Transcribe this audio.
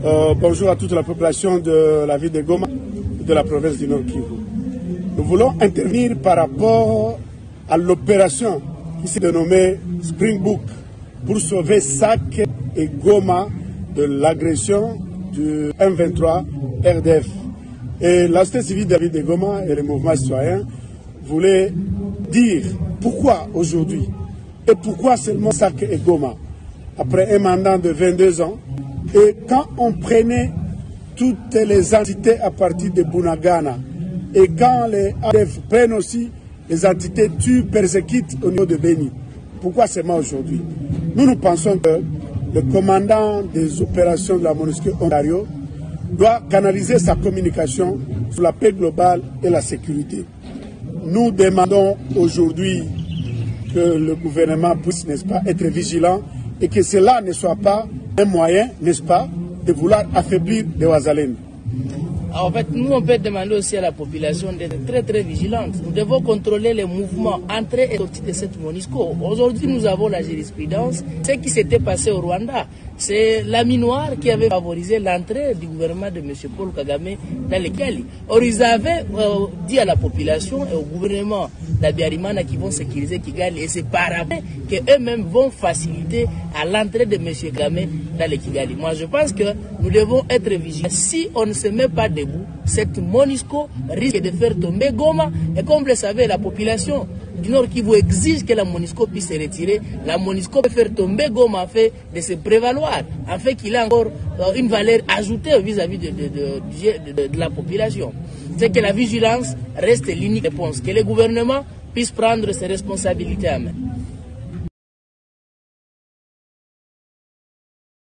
Bonjour à toute la population de la ville de Goma, de la province du Nord Kivu. Nous voulons intervenir par rapport à l'opération qui s'est dénommée Springbok pour sauver SAC et Goma de l'agression du M23 RDF. Et la société civile de la ville de Goma et les mouvements citoyens voulaient dire pourquoi aujourd'hui et pourquoi seulement SAC et Goma. Après un mandat de 22 ans, et quand on prenait toutes les entités à partir de Bunagana, et quand les ADF prennent aussi les entités tuent, persécutent au niveau de Beni, pourquoi seulement aujourd'hui? Nous pensons que le commandant des opérations de la MONUSCO Ontario doit canaliser sa communication sur la paix globale et la sécurité. Nous demandons aujourd'hui que le gouvernement puisse, n'est-ce pas, être vigilant et que cela ne soit pas un moyen, n'est-ce pas, de vouloir affaiblir les Ouazalènes. En fait, nous, on peut demander aussi à la population d'être très très vigilante. Nous devons contrôler les mouvements entrée et sortie de cette MONUSCO. Aujourd'hui, nous avons la jurisprudence. Ce qui s'était passé au Rwanda, c'est l'ami noir qui avait favorisé l'entrée du gouvernement de M. Paul Kagame dans les Kigali. Or, ils avaient dit à la population et au gouvernement d'Abiyarimana qui vont sécuriser Kigali, et c'est par après qu'eux-mêmes vont faciliter à l'entrée de M. Kagame dans les Kigali. Moi, je pense que nous devons être vigilants. Si on ne se met pas debout, cette MONUSCO risque de faire tomber Goma. Et comme vous le savez, la population du Nord Kivu exige que la MONUSCO puisse se retirer. La MONUSCO peut faire tomber Goma afin de se prévaloir, afin qu'il ait encore une valeur ajoutée vis-à-vis de la population. C'est que la vigilance reste l'unique réponse, que le gouvernement puisse prendre ses responsabilités à main.